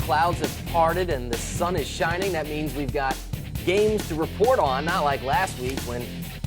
clouds have parted and the sun is shining. That means we've got games to report on, not like last week when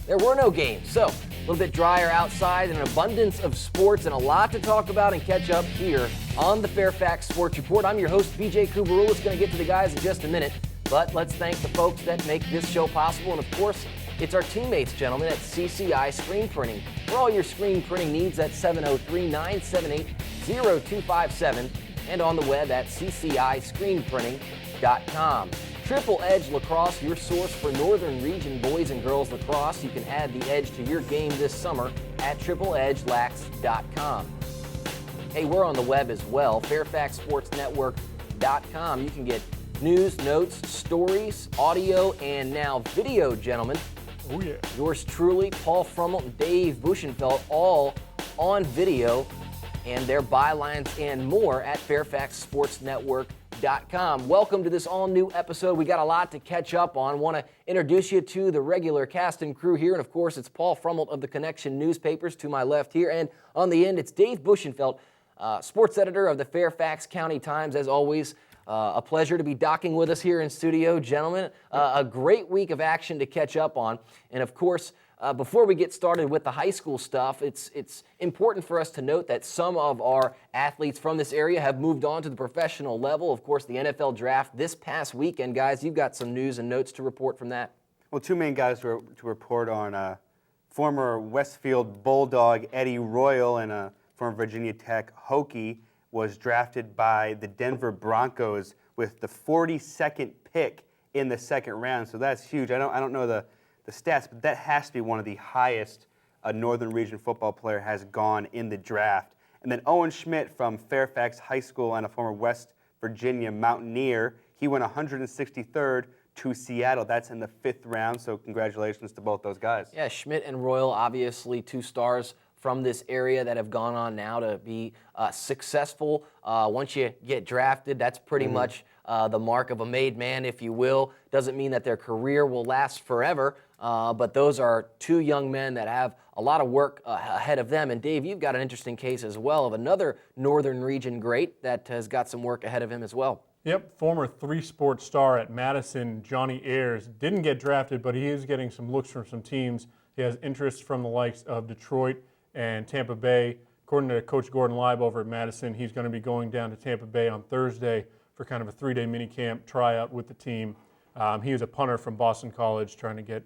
there were no games. So, a little bit drier outside and an abundance of sports and a lot to talk about and catch up here on the Fairfax Sports Report. I'm your host, BJ Kubarulis. Going to get to the guys in just a minute, but let's thank the folks that make this show possible. And of course, it's our teammates, gentlemen, at CCI Screen Printing. For all your screen printing needs, at 703-978-0257 and on the web at cciscreenprinting.com. Triple Edge Lacrosse, your source for Northern Region boys and girls lacrosse. You can add the edge to your game this summer at tripleedgelax.com. Hey, we're on the web as well, fairfaxsportsnetwork.com. You can get news, notes, stories, audio, and now video, gentlemen. Oh, yeah. Yours truly, Paul Frummel and Dave Buchenfeld, all on video, and their bylines and more at fairfaxsportsnetwork.com. Welcome to this all-new episode. We got a lot to catch up on. Want to introduce you to the regular cast and crew here. And, of course, it's Paul Frummel of the Connection newspapers to my left here. And on the end, it's Dave Buchenfeld, sports editor of the Fairfax County Times. As always, a pleasure to be docking with us here in studio, gentlemen. A great week of action to catch up on. And, of course, before we get started with the high school stuff, it's important for us to note that some of our athletes from this area have moved on to the professional level. Of course, the NFL draft this past weekend, guys. You've got some news and notes to report from that. Well, two main guys to report on. Former Westfield Bulldog Eddie Royal and former Virginia Tech Hokie was drafted by the Denver Broncos with the 42nd pick in the second round. So that's huge. I don't know the stats, but that has to be one of the highest a Northern Region football player has gone in the draft. And then Owen Schmidt from Fairfax High School and a former West Virginia Mountaineer, he went 163rd to Seattle. That's in the 5th round, so congratulations to both those guys. Yeah, Schmidt and Royal, obviously two stars from this area that have gone on now to be successful. Once you get drafted, that's pretty much the mark of a made man, if you will. Doesn't mean that their career will last forever, but those are two young men that have a lot of work ahead of them. And Dave, you've got an interesting case as well of another Northern Region great that has got some work ahead of him as well. Yep, former three-sport star at Madison, Johnny Ayers, didn't get drafted, but he is getting some looks from some teams. He has interest from the likes of Detroit and Tampa Bay. According to Coach Gordon Leib over at Madison, he's going to be going down to Tampa Bay on Thursday for kind of a 3-day minicamp tryout with the team. He was a punter from Boston College trying to get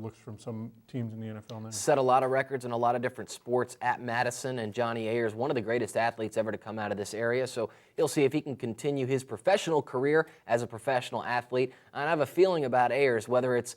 looks from some teams in the NFL now. Set a lot of records in a lot of different sports at Madison, and Johnny Ayers, one of the greatest athletes ever to come out of this area. So he'll see if he can continue his professional career as a professional athlete. And I have a feeling about Ayers, whether it's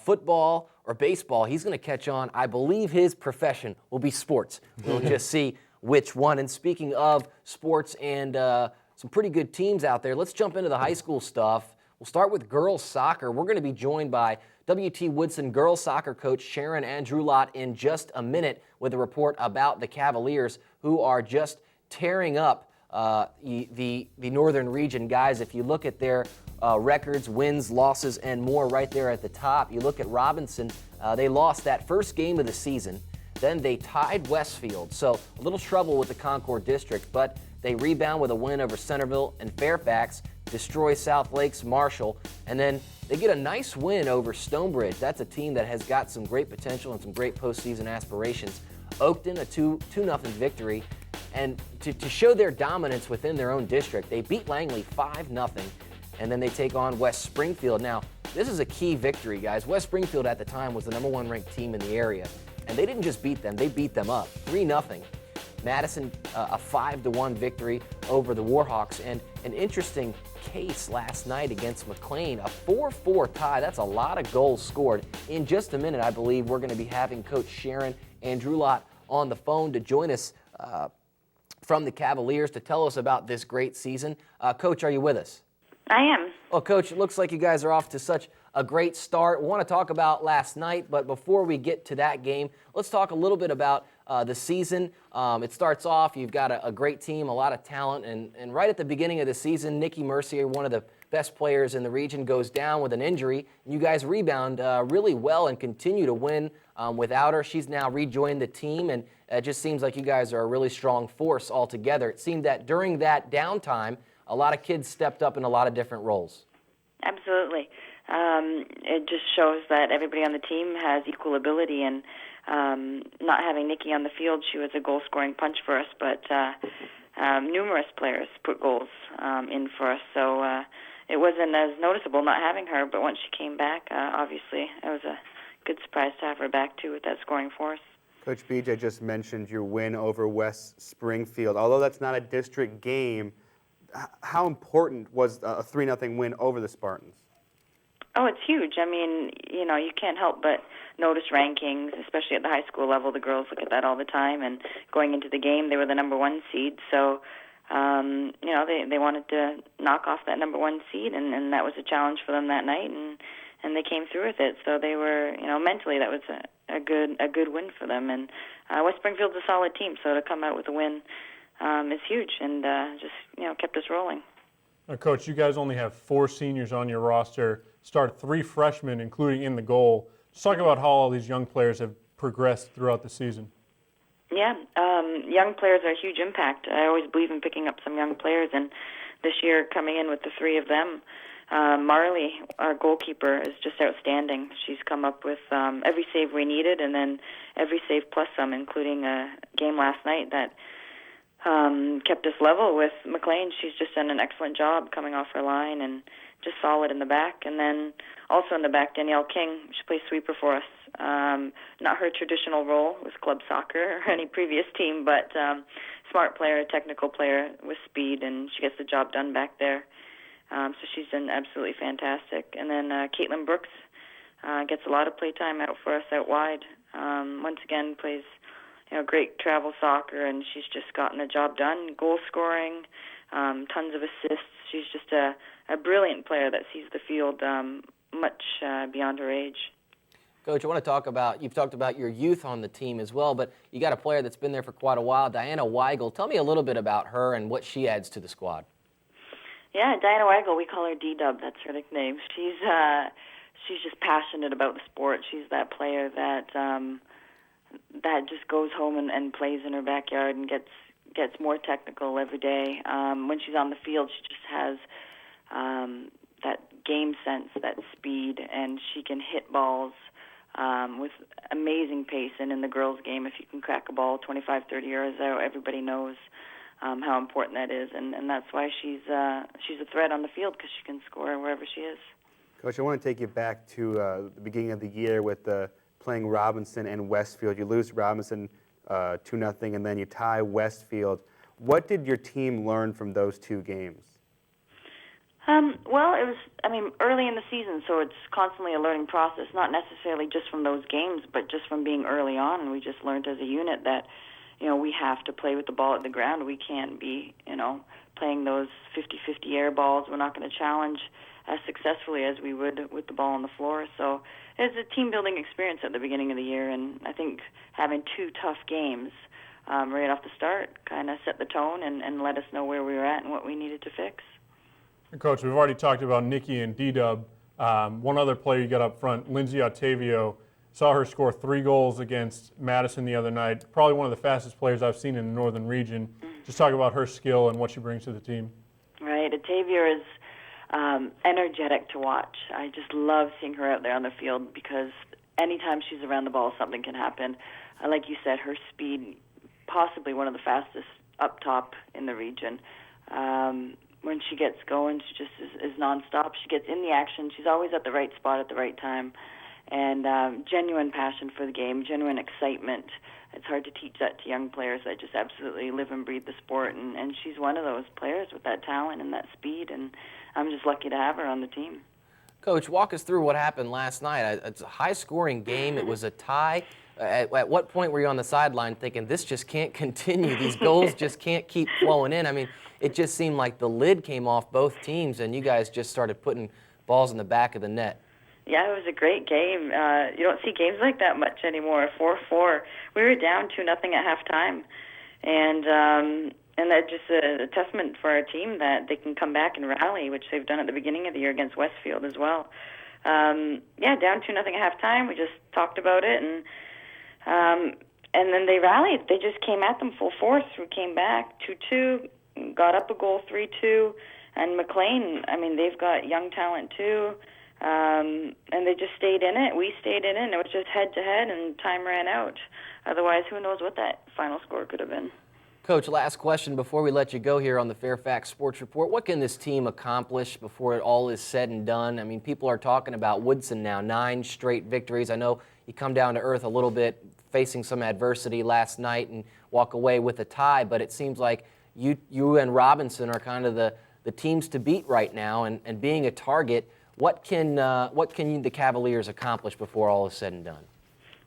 football or baseball, he's going to catch on. I believe his profession will be sports. We'll just see which one. And speaking of sports and some pretty good teams out there, let's jump into the high school stuff. We'll start with girls soccer. We're going to be joined by W.T. Woodson girls soccer coach Sharon Andrew-Lott in just a minute with a report about the Cavaliers, who are just tearing up the Northern Region. Guys, if you look at their records, wins, losses, and more right there at the top, you look at Robinson, they lost that first game of the season. Then they tied Westfield, so a little trouble with the Concord District, but they rebound with a win over Centerville and Fairfax, destroy South Lakes Marshall, and then they get a nice win over Stonebridge. That's a team that has got some great potential and some great postseason aspirations. Oakton, a 2-0 victory, and to show their dominance within their own district, they beat Langley 5-0, and then they take on West Springfield. Now, this is a key victory, guys. West Springfield at the time was the #1 ranked team in the area, and they didn't just beat them, they beat them up, 3-0. Madison, a 5-1 victory over the Warhawks, and an interesting case last night against McLean, a 4-4 tie. That's a lot of goals scored. In just a minute, I believe we're going to be having Coach Sharon Andrew-Lott on the phone to join us from the Cavaliers to tell us about this great season. Coach, are you with us? I am. Well, Coach, it looks like you guys are off to such a great start. We want to talk about last night, but before we get to that game, let's talk a little bit about the season. It starts off, you've got a great team, a lot of talent, and right at the beginning of the season, Nikki Mercier, one of the best players in the region, goes down with an injury, and you guys rebound really well and continue to win without her. She's now rejoined the team, and it just seems like you guys are a really strong force altogether. It seemed that during that downtime, a lot of kids stepped up in a lot of different roles. Absolutely. It just shows that everybody on the team has equal ability, and not having Nikki on the field, she was a goal-scoring punch for us, but numerous players put goals in for us, so it wasn't as noticeable not having her, but once she came back, obviously, it was a good surprise to have her back, too, with that scoring force. Coach BJ just mentioned your win over West Springfield. Although that's not a district game, how important was a 3-0 win over the Spartans? Oh, it's huge. I mean, you can't help but notice rankings, especially at the high school level. The girls look at that all the time, and going into the game, they were the number 1 seed, so they wanted to knock off that number 1 seed, and that was a challenge for them that night, and they came through with it. So they were, mentally, that was a good win for them. And West Springfield's a solid team, so to come out with a win is huge, and just kept us rolling. Coach, you guys only have 4 seniors on your roster. Start 3 freshmen, including in the goal. Just talk about how all these young players have progressed throughout the season. Yeah, young players are a huge impact. I always believe in picking up some young players, and this year coming in with the 3 of them, Marley, our goalkeeper, is just outstanding. She's come up with every save we needed, and then every save plus some, including a game last night that kept us level with McLean. She's just done an excellent job coming off her line and just solid in the back. And then also in the back, Danielle King, she plays sweeper for us. Not her traditional role with club soccer or any previous team, but smart player, technical player with speed, and she gets the job done back there. So she's been absolutely fantastic. And then Caitlin Brooks gets a lot of play time out for us out wide. Once again, plays great travel soccer, and she's just gotten the job done. Goal scoring, tons of assists. She's just a brilliant player that sees the field much beyond her age. Coach, I want to talk about, you've talked about your youth on the team as well, but you got a player that's been there for quite a while, Diana Weigel. Tell me a little bit about her and what she adds to the squad. Yeah, Diana Weigel, we call her D-Dub, that's her nickname. She's just passionate about the sport. She's that player that just goes home and plays in her backyard and gets more technical every day. When she's on the field, she just has that game sense, that speed, and she can hit balls with amazing pace. And in the girls' game, if you can crack a ball 25, 30 yards out, everybody knows how important that is. And that's why she's a threat on the field, because she can score wherever she is. Coach, I want to take you back to the beginning of the year with playing Robinson and Westfield. You lose to Robinson 2-0, and then you tie Westfield. What did your team learn from those 2 games? Well, it was, early in the season, so it's constantly a learning process, not necessarily just from those games, but just from being early on. And we just learned as a unit that, we have to play with the ball at the ground. We can't be, playing those 50-50 air balls. We're not going to challenge as successfully as we would with the ball on the floor. So it's a team-building experience at the beginning of the year, and I think having 2 tough games right off the start kind of set the tone and let us know where we were at and what we needed to fix. Coach, we've already talked about Nikki and D-Dub. One other player you got up front, Lindsay Ottavio, saw her score 3 goals against Madison the other night. Probably one of the fastest players I've seen in the northern region. Just talk about her skill and what she brings to the team. Right. Ottavio is energetic to watch. I just love seeing her out there on the field, because anytime she's around the ball, something can happen. Like you said, her speed, possibly one of the fastest up top in the region. When she gets going, she just is nonstop. She gets in the action. She's always at the right spot at the right time. And genuine passion for the game, genuine excitement. It's hard to teach that to young players that just absolutely live and breathe the sport. And she's one of those players with that talent and that speed. And I'm just lucky to have her on the team. Coach, walk us through what happened last night. It's a high-scoring game. It was a tie. At what point were you on the sideline thinking, this just can't continue? These goals just can't keep flowing in. It just seemed like the lid came off both teams, and you guys just started putting balls in the back of the net. Yeah, it was a great game. You don't see games like that much anymore. 4-4. We were down 2-0 at halftime, and that's just a testament for our team that they can come back and rally, which they've done at the beginning of the year against Westfield as well. Down 2-0 at halftime. We just talked about it, and then they rallied. They just came at them full force. We came back 2-2. got up a goal 3-2, and McLean, I mean, they've got young talent too, and they just stayed in it. We stayed in it, and it was just head-to-head, and time ran out. Otherwise, who knows what that final score could have been. Coach, last question before we let you go here on the Fairfax Sports Report. What can this team accomplish before it all is said and done? I mean, people are talking about Woodson now, 9 straight victories. I know you come down to earth a little bit, facing some adversity last night and walk away with a tie, but it seems like you and Robinson are kind of the teams to beat right now, and being a target, what can the Cavaliers accomplish before all is said and done?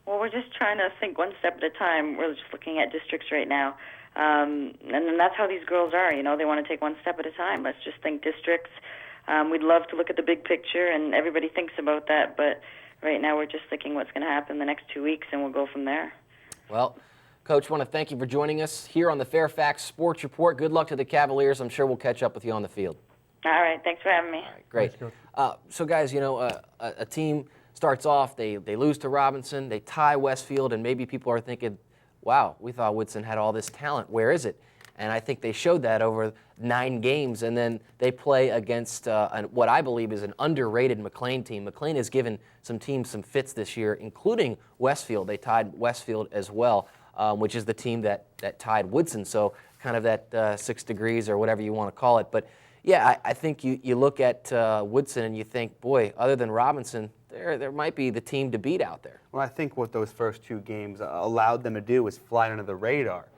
Well, we're just trying to think one step at a time. We're just looking at districts right now. And that's how these girls are, you know, they want to take one step at a time. Let's just think districts. We'd love to look at the big picture, and everybody thinks about that, but right now we're just thinking what's going to happen the next 2 weeks, and we'll go from there. Well, Coach, I want to thank you for joining us here on the Fairfax Sports Report. Good luck to the Cavaliers. I'm sure we'll catch up with you on the field. All right, thanks for having me. All right, great. Thanks, So, guys, you know, a team starts off, they lose to Robinson, they tie Westfield, and maybe people are thinking, wow, we thought Woodson had all this talent. Where is it? And I think they showed that over 9 games, and then they play against what I believe is an underrated McLean team. McLean has given some teams some fits this year, including Westfield. They tied Westfield as well, which is the team that tied Woodson. So kind of that 6 degrees or whatever you want to call it. But yeah, I think you look at Woodson and you think, boy, other than Robinson, there might be the team to beat out there. Well, I think what those first 2 games allowed them to do was fly under the radar.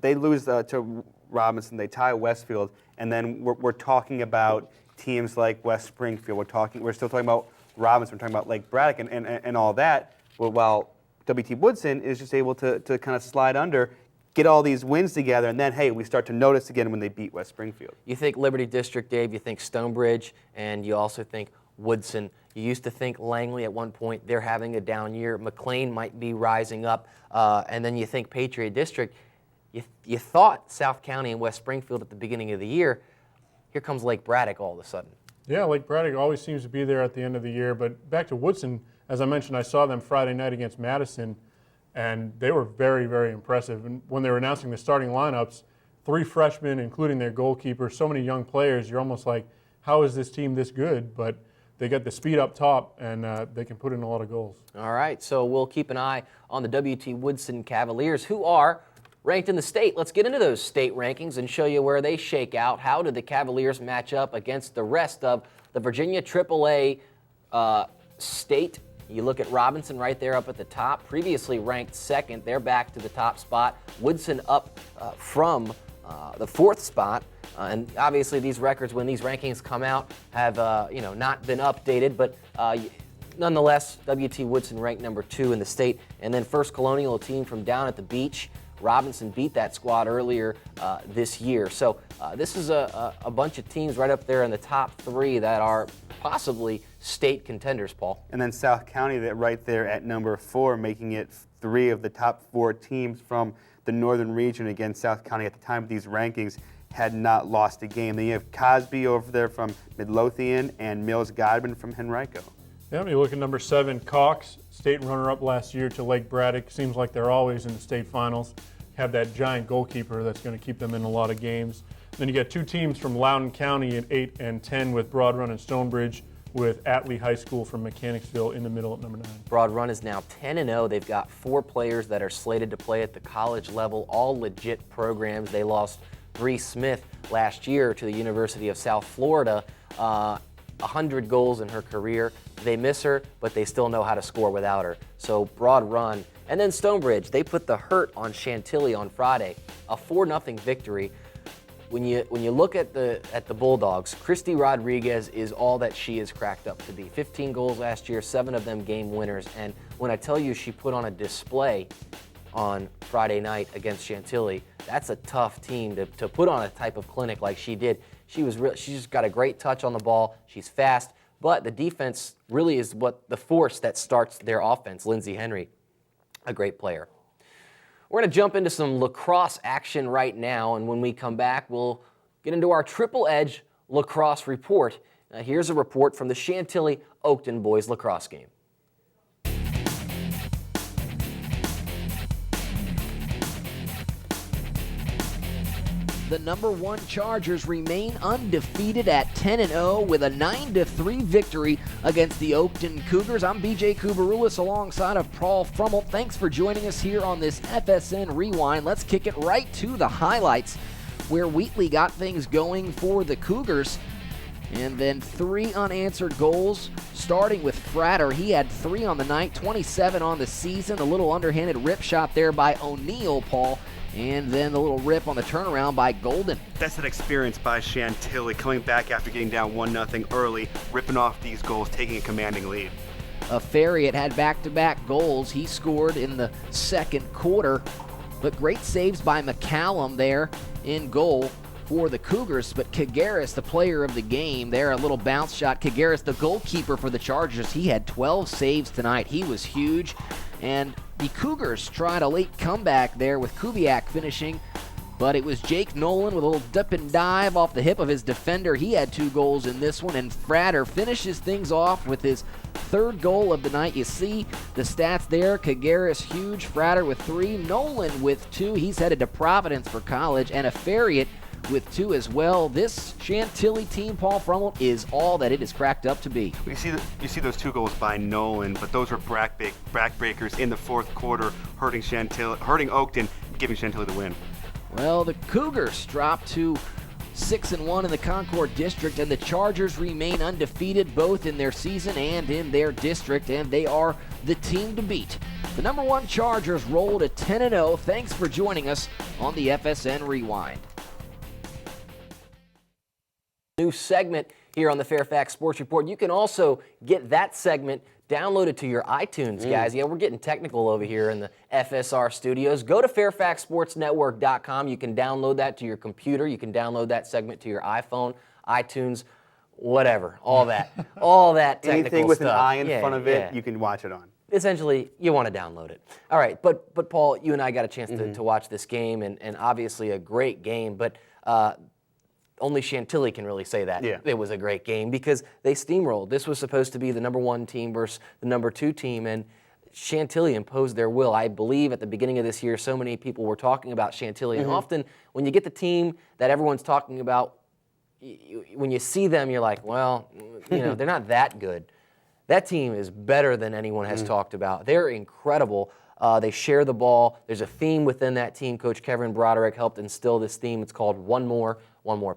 They lose to Robinson, they tie Westfield, and then we're talking about teams like West Springfield. We're still talking about Robinson. We're talking about Lake Braddock and all that. Well, while WT Woodson is just able to kind of slide under, get all these wins together, and then, hey, we start to notice again when they beat West Springfield. You think Liberty District, Dave, you think Stonebridge, and you also think Woodson. You used to think Langley at one point, they're having a down year. McLean might be rising up. And then you think Patriot District. You thought South County and West Springfield at the beginning of the year. Here comes Lake Braddock all of a sudden. Yeah, Lake Braddock always seems to be there at the end of the year. But back to Woodson, as I mentioned, I saw them Friday night against Madison, and they were very, very impressive. And when they were announcing the starting lineups, 3 freshmen, including their goalkeeper, so many young players, you're almost like, how is this team this good? But they got the speed up top, and they can put in a lot of goals. All right, so we'll keep an eye on the WT Woodson Cavaliers, who are ranked in the state. Let's get into those state rankings and show you where they shake out. How do the Cavaliers match up against the rest of the Virginia AAA state? You look at Robinson right there up at the top, previously ranked 2nd. They're back to the top spot. Woodson up from the 4th spot. And obviously these records, when these rankings come out, have not been updated, but nonetheless, WT Woodson ranked number 2 in the state. And then First Colonial, a team from down at the beach. Robinson beat that squad earlier this year. So this is a bunch of teams right up there in the top 3 that are possibly state contenders, Paul. And then South County, that right there at number 4, making it 3 of the top 4 teams from the northern region. Again, South County at the time of these rankings had not lost a game. Then you have Cosby over there from Midlothian and Mills Godwin from Henrico. Yeah, you look at number 7, Cox, state runner-up last year to Lake Braddock. Seems like they're always in the state finals. Have that giant goalkeeper that's going to keep them in a lot of games. Then you got 2 teams from Loudoun County at 8 and 10 with Broad Run and Stonebridge, with Atlee High School from Mechanicsville in the middle at number 9. Broad Run is now 10-0. They've got 4 players that are slated to play at the college level, all legit programs. They lost Bree Smith last year to the University of South Florida. 100 goals in her career. They miss her, but they still know how to score without her. So Broad Run. And then Stonebridge, they put the hurt on Chantilly on Friday. A 4-0 victory. When you look at the Bulldogs, Christy Rodriguez is all that she is cracked up to be. 15 goals last year, 7 of them game winners. And when I tell you she put on a display on Friday night against Chantilly, that's a tough team to put on a type of clinic like she did. She's just got a great touch on the ball. She's fast, but the defense really is what the force that starts their offense. Lindsey Henry, a great player. We're going to jump into some lacrosse action right now, and when we come back, we'll get into our Triple Edge lacrosse report. Here's a report from the Chantilly Oakton boys lacrosse game. the number 1 Chargers remain undefeated at 10-0 with a 9-3 victory against the Oakton Cougars. I'm BJ Kubarulis alongside of Paul Frummel. Thanks for joining us here on this FSN Rewind. Let's kick it right to the highlights where Wheatley got things going for the Cougars. And then 3 unanswered goals, starting with Fratter. He had 3 on the night, 27 on the season. A little underhanded rip shot there by O'Neal, Paul. And then the little rip on the turnaround by Golden. That's an experience by Chantilly, coming back after getting down 1-0 early, ripping off these goals, taking a commanding lead. Farriott had back-to-back goals. He scored in the second quarter. But great saves by McCallum there in goal for the Cougars. But Kagaris, the player of the game, there a little bounce shot. Kagaris, the goalkeeper for the Chargers, he had 12 saves tonight. He was huge. And the Cougars tried a late comeback there with Kubiak finishing, but it was Jake Nolan with a little dip and dive off the hip of his defender. He had 2 goals in this one, and Fratter finishes things off with his 3rd goal of the night. You see the stats there. Kagaris huge, Fratter with 3, Nolan with 2. He's headed to Providence for college, and a Farriott with 2 as well. This Chantilly team, Paul Frummel, is all that it is cracked up to be. You see those 2 goals by Nolan, but those were backbreakers in the 4th quarter, hurting Oakton, giving Chantilly the win. Well, the Cougars dropped to 6-1 in the Concord District, and the Chargers remain undefeated both in their season and in their district, and they are the team to beat. The number 1 Chargers roll to 10-0. Thanks for joining us on the FSN Rewind. New segment here on the Fairfax Sports Report. You can also get that segment downloaded to your iTunes, guys. Yeah, we're getting technical over here in the FSR studios. Go to fairfaxsportsnetwork.com. You can download that to your computer. You can download that segment to your iPhone, iTunes, whatever, all that. All that technical Anything with stuff. an I in front of it, you can watch it on. Essentially, you want to download it. All right, but Paul, you and I got a chance to watch this game, and obviously a great game, but only Chantilly can really say that it was a great game because they steamrolled. This was supposed to be the number 1 team versus the number 2 team, and Chantilly imposed their will. I believe at the beginning of this year, so many people were talking about Chantilly, and often when you get the team that everyone's talking about, when you see them, you're like, well, they're not that good. That team is better than anyone has talked about. They're incredible. They share the ball. There's a theme within that team. Coach Kevin Broderick helped instill this theme. It's called one more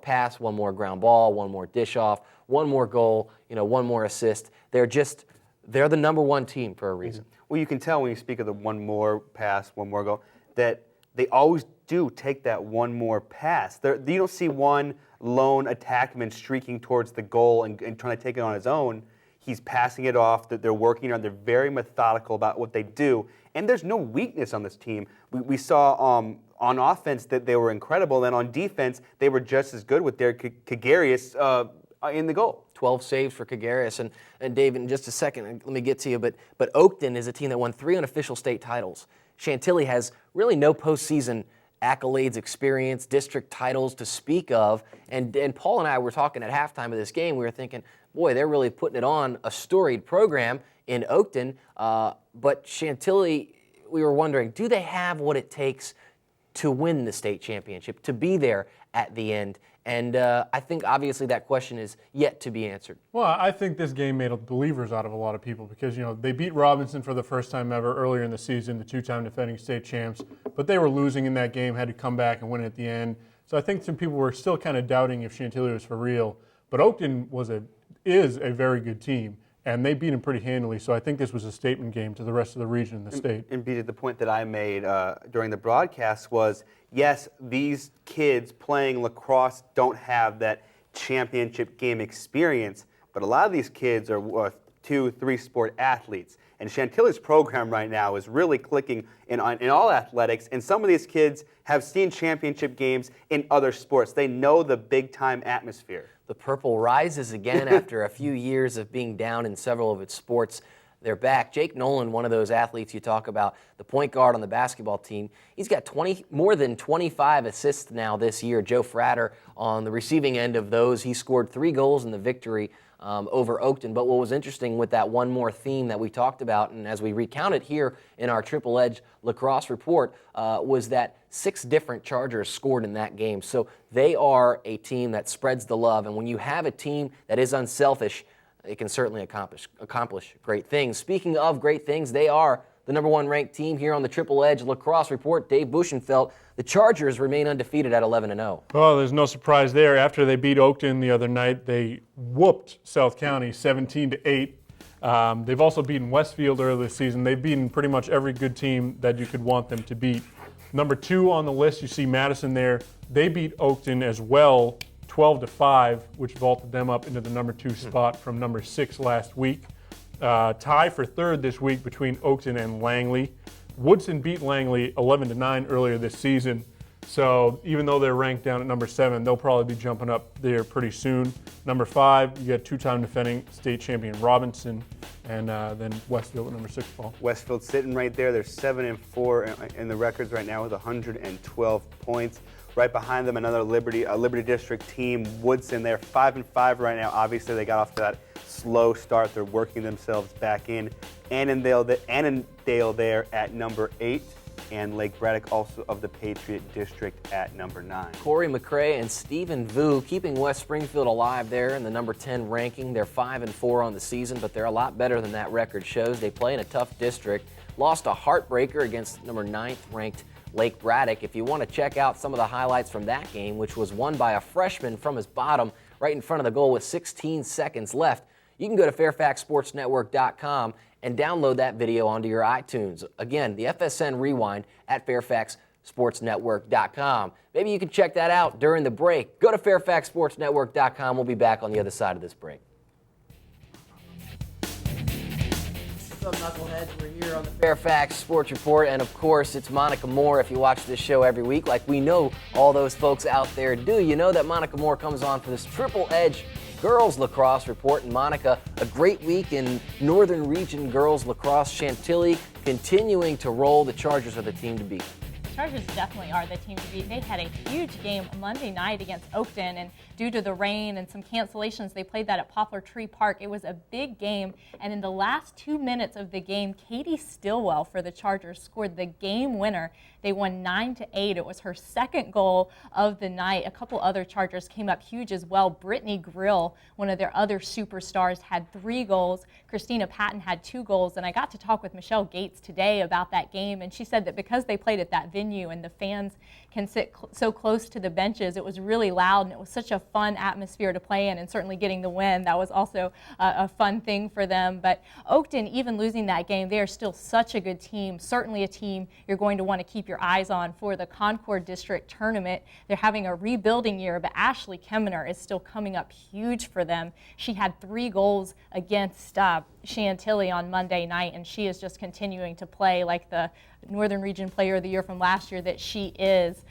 pass, 1 more ground ball, 1 more dish off, 1 more goal, 1 more assist. They're the number 1 team for a reason. Well, you can tell when you speak of the 1 more pass, 1 more goal, that they always do take that 1 more pass. You don't see one lone attackman streaking towards the goal and trying to take it on his own. He's passing it off, that they're working on. They're very methodical about what they do. And there's no weakness on this team. We saw on offense that they were incredible. And on defense, they were just as good with their Kagarius in the goal. 12 saves for Kagaris. And Dave, in just a second, let me get to you. But Oakton is a team that won 3 unofficial state titles. Chantilly has really no postseason accolades, experience, district titles to speak of. And Paul and I were talking at halftime of this game. We were thinking, boy, they're really putting it on a storied program in Oakton. But Chantilly, we were wondering, do they have what it takes to win the state championship, to be there at the end? And I think obviously that question is yet to be answered. Well, I think this game made believers out of a lot of people because, they beat Robinson for the first time ever earlier in the season, the 2-time defending state champs, but they were losing in that game, had to come back and win at the end. So I think some people were still kind of doubting if Chantilly was for real. But Oakton is a very good team, and they beat them pretty handily. So I think this was a statement game to the rest of the region and the state. And BJ, the point that I made during the broadcast was, yes, these kids playing lacrosse don't have that championship game experience, but a lot of these kids are 2-3 sport athletes. And Chantilly's program right now is really clicking in all athletics, and some of these kids have seen championship games in other sports. They know the big-time atmosphere. The purple rises again after a few years of being down in several of its sports. they're back. Jake Nolan, one of those athletes you talk about, the point guard on the basketball team, he's got more than 25 assists now this year. Joe Fratter on the receiving end of those. He scored 3 goals in the victory over Oakton. But what was interesting with that one more theme that we talked about, and as we recounted here in our Triple Edge Lacrosse report, was that 6 different Chargers scored in that game. So they are a team that spreads the love. And when you have a team that is unselfish, it can certainly accomplish great things. Speaking of great things, they are the #1 ranked team here on the Triple Edge Lacrosse Report. Dave Bushenfeld, the Chargers remain undefeated at 11-0. Well, there's no surprise there. After they beat Oakton the other night, they whooped South County 17-8. They've also beaten Westfield earlier this season. They've beaten pretty much every good team that you could want them to beat. #2 on the list, you see Madison there. They beat Oakton as well, 12-5, which vaulted them up into the #2 spot from #6 last week. Tie for 3rd this week between Oakton and Langley. Woodson beat Langley 11-9 earlier this season. So even though they're ranked down at #7, they'll probably be jumping up there pretty soon. #5, you got 2-time defending state champion Robinson, and then Westfield at #6, Paul. Westfield sitting right there. They're 7-4 in the records right now with 112 points. Right behind them, another Liberty District team, Woodson. They're 5-5 right now. Obviously, they got off to that slow start. They're working themselves back in. Annandale there at #8, and Lake Braddock also of the Patriot District at #9. Corey McCrae and Stephen Vu keeping West Springfield alive there in the #10 ranking. They're 5-4 on the season, but they're a lot better than that record shows. They play in a tough district. Lost a heartbreaker against #9 ranked Lake Braddock. If you want to check out some of the highlights from that game, which was won by a freshman from his bottom right in front of the goal with 16 seconds left, you can go to fairfaxsportsnetwork.com and download that video onto your iTunes. Again, the FSN Rewind at fairfaxsportsnetwork.com. Maybe you can check that out during the break. Go to fairfaxsportsnetwork.com. We'll be back on the other side of this break. What's up, Knuckleheads? We're here on the Fairfax Sports Report, and of course, it's Monica Moore. If you watch this show every week, like we know all those folks out there do, you know that Monica Moore comes on for this Triple Edge Girls Lacrosse Report. And Monica, a great week in Northern Region Girls Lacrosse. Chantilly continuing to roll. The Chargers are the team to beat. Chargers definitely are the team to beat. They had a huge game Monday night against Oakton, and due to the rain and some cancellations, they played that at Poplar Tree Park. It was a big game, and in the last 2 minutes of the game, Katie Stillwell for the Chargers scored the game winner. They won 9-8. It was her 2nd goal of the night. A couple other Chargers came up huge as well. Brittany Grill, one of their other superstars, had 3 goals. Christina Patton had 2 goals, and I got to talk with Michelle Gates today about that game, and she said that because they played at that venue and the fans can sit so close to the benches, it was really loud, and it was such a fun atmosphere to play in, and certainly getting the win, that was also a fun thing for them. But Oakton, even losing that game, they are still such a good team, certainly a team you're going to want to keep your eyes on for the Concord District Tournament. They're having a rebuilding year, but Ashley Kemner is still coming up huge for them. She had 3 goals against Chantilly on Monday night, and she is just continuing to play like the Northern Region Player of the Year from last year that she is.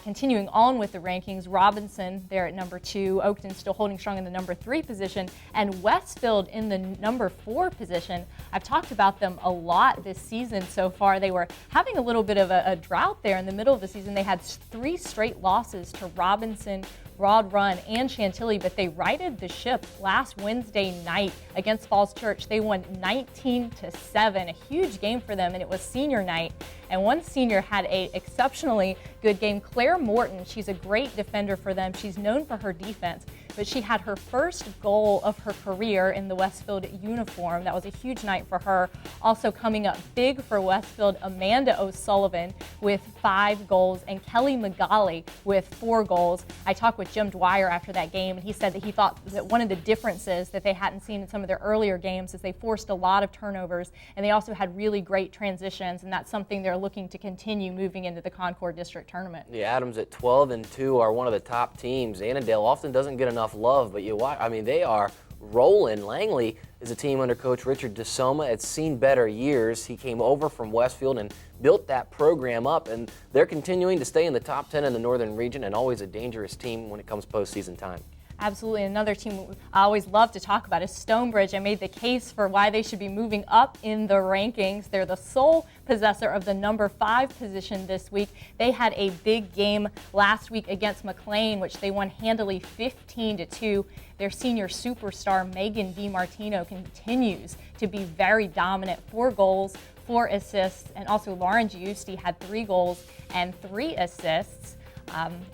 Continuing on with the rankings, Robinson there at #2, Oakton still holding strong in the #3 position, and Westfield in the #4 position. I've talked about them a lot this season so far. They were having a little bit of a drought there in the middle of the season. They had 3 straight losses to Robinson, Broad Run, and Chantilly, but they righted the ship last Wednesday night against Falls Church. They won 19-7, a huge game for them, and it was senior night. And one senior had a exceptionally good game. Claire Morton, she's a great defender for them. She's known for her defense, but she had her first goal of her career in the Westfield uniform. That was a huge night for her. Also coming up big for Westfield, Amanda O'Sullivan with 5 goals, and Kelly Magali with 4 goals. I talked with Jim Dwyer after that game, and he said that he thought that one of the differences that they hadn't seen in some of their earlier games is they forced a lot of turnovers, and they also had really great transitions, and that's something they're looking to continue moving into the Concord District Tournament. The Adams at 12-2 are one of the top teams. Annandale often doesn't get enough love, but you watch, I mean, they are rolling. Langley is a team under Coach Richard DeSoma. It's seen better years. He came over from Westfield and built that program up, and they're continuing to stay in the top 10 in the Northern Region, and always a dangerous team when it comes postseason time. Absolutely. Another team I always love to talk about is Stonebridge. I made the case for why they should be moving up in the rankings. They're the sole possessor of the number 5 position this week. They had a big game last week against McLean, which they won handily 15-2. Their senior superstar, Megan DiMartino, continues to be very dominant. 4 goals, 4 assists, and also Lauren Giusti had 3 goals and 3 assists.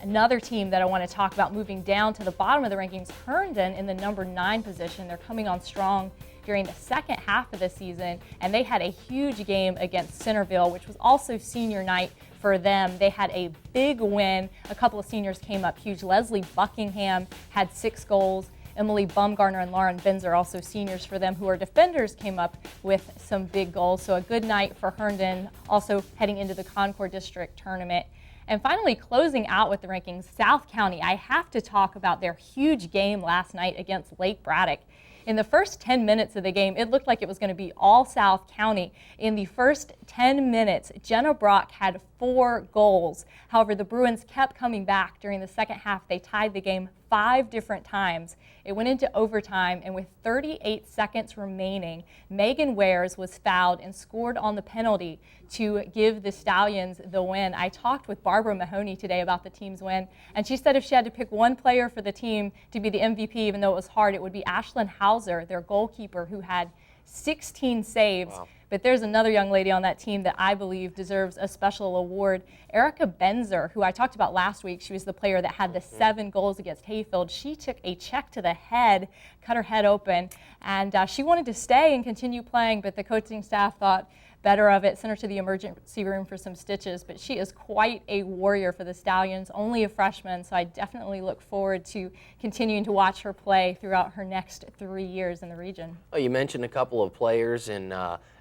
Another team that I want to talk about moving down to the bottom of the rankings, Herndon in the number 9 position. They're coming on strong during the second half of the season, and they had a huge game against Centerville, which was also senior night for them. They had a big win. A couple of seniors came up huge. Leslie Buckingham had 6 goals. Emily Bumgarner and Lauren Benzer, also seniors for them, who are defenders, came up with some big goals. So a good night for Herndon, also heading into the Concord District Tournament. And finally, closing out with the rankings, South County. I have to talk about their huge game last night against Lake Braddock. In the first 10 minutes of the game, it looked like it was going to be all South County. In the first 10 minutes, Jenna Brock had 4 goals. However, the Bruins kept coming back during the second half. They tied the game 5 different times. It went into overtime, and with 38 seconds remaining, Megan Wares was fouled and scored on the penalty to give the Stallions the win. I talked with Barbara Mahoney today about the team's win, and she said if she had to pick one player for the team to be the MVP, even though it was hard, it would be Ashlyn Hauser, their goalkeeper, who had 16 saves. Wow. But there's another young lady on that team that I believe deserves a special award. Erica Benzer, who I talked about last week, she was the player that had the 7 goals against Hayfield. She took a check to the head, cut her head open, and she wanted to stay and continue playing, but the coaching staff thought better of it, sent her to the emergency room for some stitches. But she is quite a warrior for the Stallions, only a freshman, so I definitely look forward to continuing to watch her play throughout her next 3 years in the region. Oh, you mentioned a couple of players in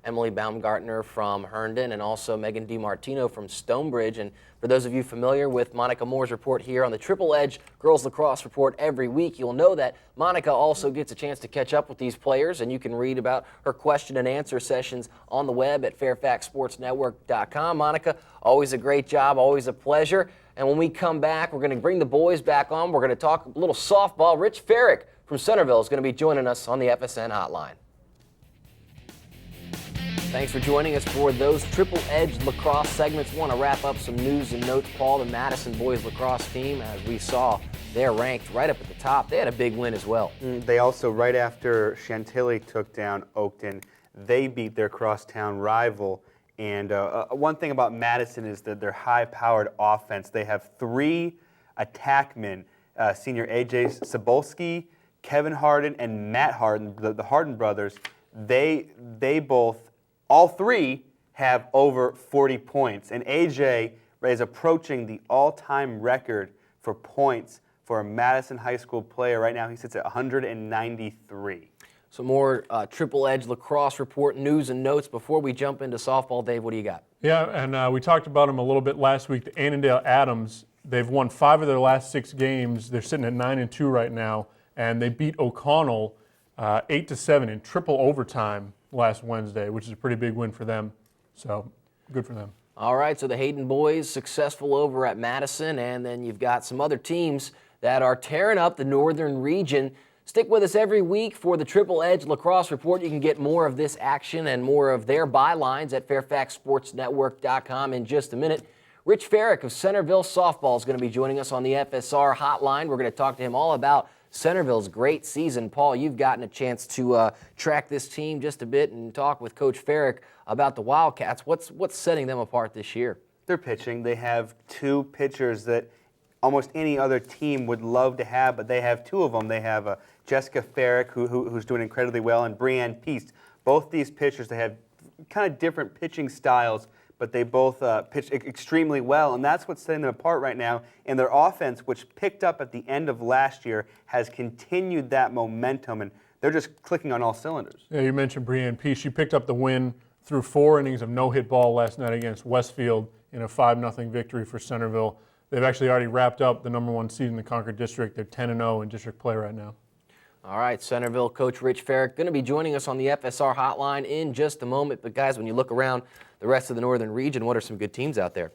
Emily Baumgartner from Herndon and also Megan DiMartino from Stonebridge. And for those of you familiar with Monica Moore's report here on the Triple Edge Girls Lacrosse Report every week, you'll know that Monica also gets a chance to catch up with these players, and you can read about her question and answer sessions on the web at fairfaxsportsnetwork.com. Monica, always a great job, always a pleasure. And when we come back, we're going to bring the boys back on. We're going to talk a little softball. Rich Farrick from Centerville is going to be joining us on the FSN hotline. Thanks for joining us for those Triple Edge lacrosse segments. Want to wrap up some news and notes, Paul. The Madison boys lacrosse team, as we saw, they're ranked right up at the top. They had a big win as well. They also, right after Chantilly took down Oakton, they beat their crosstown rival. And one thing about Madison is that their high-powered offense. They have 3 attackmen, senior AJ Cebulski, Kevin Harden, and Matt Harden, the Harden brothers. They both, all 3, have over 40 points. And AJ is approaching the all-time record for points for a Madison High School player. Right now he sits at 193. So more Triple Edge Lacrosse Report news and notes. Before we jump into softball, Dave, what do you got? Yeah, and we talked about them a little bit last week. The Annandale Adams, they've won 5 of their last 6 games. They're sitting at 9-2 right now, and they beat O'Connell 8-7 in triple overtime last Wednesday, which is a pretty big win for them. So good for them. All right, so the Hayden boys successful over at Madison, and then you've got some other teams that are tearing up the northern region. Stick with us every week for the Triple Edge Lacrosse Report. You can get more of this action and more of their bylines at fairfaxsportsnetwork.com in just a minute. Rich Farrick of Centerville Softball is going to be joining us on the FSR hotline. We're going to talk to him all about Centerville's great season. Paul, you've gotten a chance to track this team just a bit and talk with Coach Farrick about the Wildcats. What's setting them apart this year? They're pitching. They have 2 pitchers that almost any other team would love to have, but they have 2 of them. They have Jessica Farrick, who's doing incredibly well, and Brianne Peast. Both these pitchers, they have kind of different pitching styles, but they both pitch extremely well, and that's what's setting them apart right now. And their offense, which picked up at the end of last year, has continued that momentum, and they're just clicking on all cylinders. Yeah, you mentioned Brianne Pease. She picked up the win through 4 innings of no-hit ball last night against Westfield in a 5-0 victory for Centerville. They've actually already wrapped up the #1 seed in the Concord District. They're 10-0 in district play right now. All right, Centerville coach Rich Farrick going to be joining us on the FSR hotline in just a moment. But guys, when you look around the rest of the northern region, what are some good teams out there?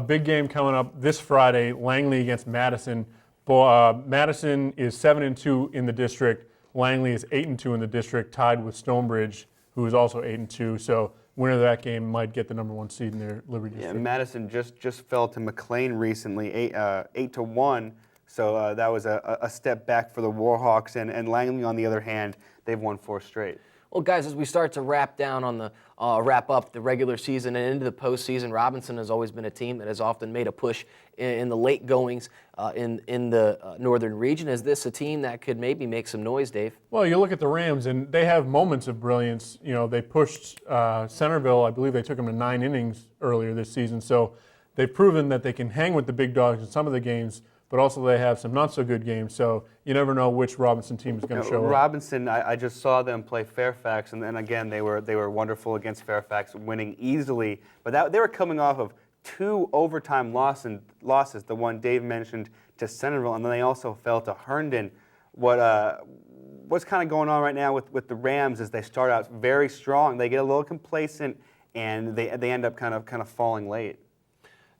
Big game coming up this Friday, Langley against Madison. Madison is 7-2 in the district. Langley is 8-2 in the district, tied with Stonebridge, who is also 8-2. So winner of that game might get the #1 seed in their Liberty district. Yeah, Madison just fell to McLean recently, 8-1. So that was a step back for the Warhawks. And Langley, on the other hand, they've won 4 straight. Well, guys, as we start to wrap up the regular season and into the postseason, Robinson has always been a team that has often made a push in the late goings in the northern region. Is this a team that could maybe make some noise, Dave? Well, you look at the Rams, and they have moments of brilliance. You know, they pushed Centerville. I believe they took them to 9 innings earlier this season. So they've proven that they can hang with the big dogs in some of the games, but also they have some not-so-good games. So you never know which Robinson team is going to show up. Robinson, I just saw them play Fairfax, and then again, they were wonderful against Fairfax, winning easily. But they were coming off of 2 overtime losses, the one Dave mentioned to Centerville, and then they also fell to Herndon. What's kind of going on right now with the Rams is they start out very strong. They get a little complacent, and they end up kind of falling late.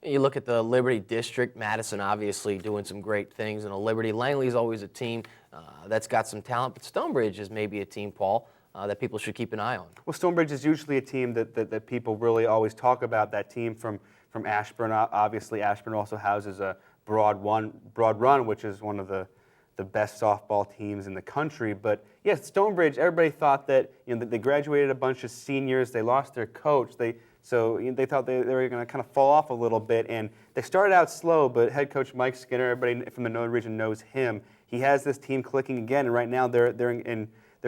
You look at the Liberty District, Madison obviously doing some great things, and Liberty. Langley's always a team that's got some talent, but Stonebridge is maybe a team, Paul, that people should keep an eye on. Well, Stonebridge is usually a team that people really always talk about, that team from Ashburn. Obviously, Ashburn also houses a Broad Run, which is one of the best softball teams in the country. But yes, Stonebridge, everybody thought that they graduated a bunch of seniors, they lost their coach, so they thought they were going to kind of fall off a little bit, and they started out slow, but head coach Mike Skinner, everybody from the Northern region knows him. He has this team clicking again, and right now they're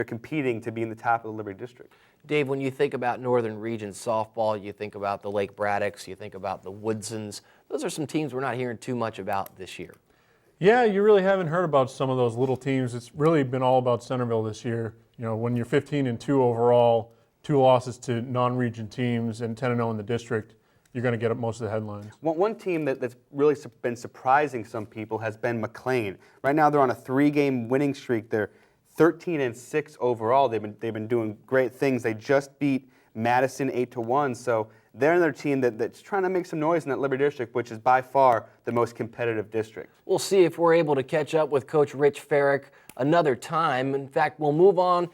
competing to be in the top of the Liberty District. Dave, when you think about Northern Region softball, you think about the Lake Braddocks, you think about the Woodsons. Those are some teams we're not hearing too much about this year. Yeah, you really haven't heard about some of those little teams. It's really been all about Centerville this year. You know, when you're 15-2 overall, 2 losses to non-region teams, and 10-0 in the district, you're going to get up most of the headlines. One team that's really been surprising some people has been McLean. Right now they're on a 3-game winning streak. They're 13-6 overall. They've been doing great things. They just beat Madison 8-1. So they're another team that's trying to make some noise in that Liberty District, which is by far the most competitive district. We'll see if we're able to catch up with Coach Rich Farrick another time. In fact, we'll move on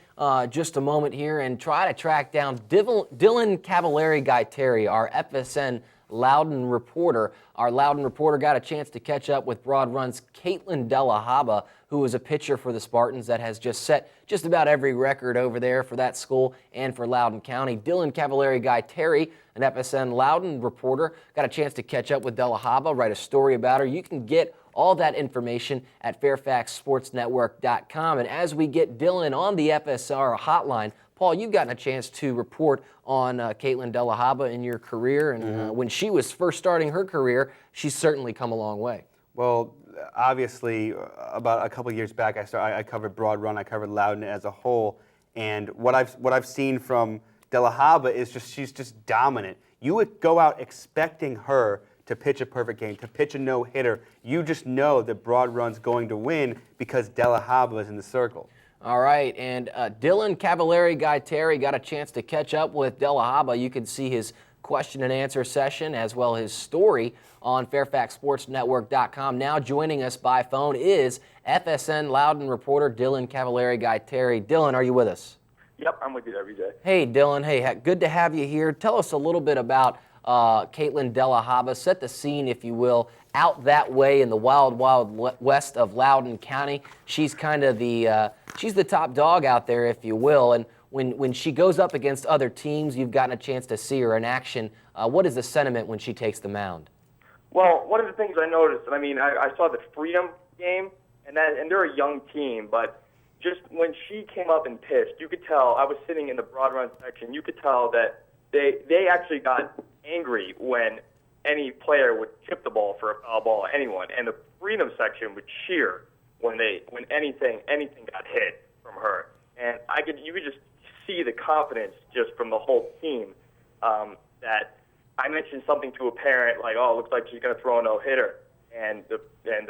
just a moment here and try to track down Dylan Cavallari-Gaeteri, our FSN Loudon reporter. Our Loudon reporter got a chance to catch up with Broad Run's Caitlin Delahaba, who is a pitcher for the Spartans that has just set just about every record over there for that school and for Loudoun County. Dylan Cavallari-Gaeteri, an FSN Loudon reporter, got a chance to catch up with Delahaba, write a story about her. You can get all that information at fairfaxsportsnetwork.com. And as we get Dylan on the FSR hotline, Paul, you've gotten a chance to report on Caitlin Delahaba in your career, and when she was first starting her career, she's certainly come a long way. Well, obviously, about a couple of years back, I covered Broad Run, I covered Loudoun as a whole, and what I've seen from Delahaba is she's just dominant. You would go out expecting her to pitch a perfect game, to pitch a no-hitter. You just know that Broad Run's going to win because Delahaba is in the circle. All right, and Dylan Cavallari-Gaeteri got a chance to catch up with Delahaba. You can see his question and answer session as well as his story on fairfaxsportsnetwork.com. Now joining us by phone is FSN Loudon reporter Dylan Cavallari-Gaeteri. Dylan, are you with us? Yep, I'm with you every day. Hey, Dylan. Hey, good to have you here. Tell us a little bit about Caitlin Delahaba. Set the scene, if you will, out that way in the wild, wild west of Loudoun County. She's kind of she's the top dog out there, if you will. And when she goes up against other teams, you've gotten a chance to see her in action. What is the sentiment when she takes the mound? Well, one of the things I noticed, and I saw the Freedom game, and they're a young team, but just when she came up and pitched, you could tell, I was sitting in the Broad Run section, you could tell that they actually got angry when any player would chip the ball for a foul ball, anyone, and the Freedom section would cheer when anything got hit from her. And you could just see the confidence just from the whole team. That I mentioned something to a parent like, "Oh, it looks like she's going to throw a no-hitter," and the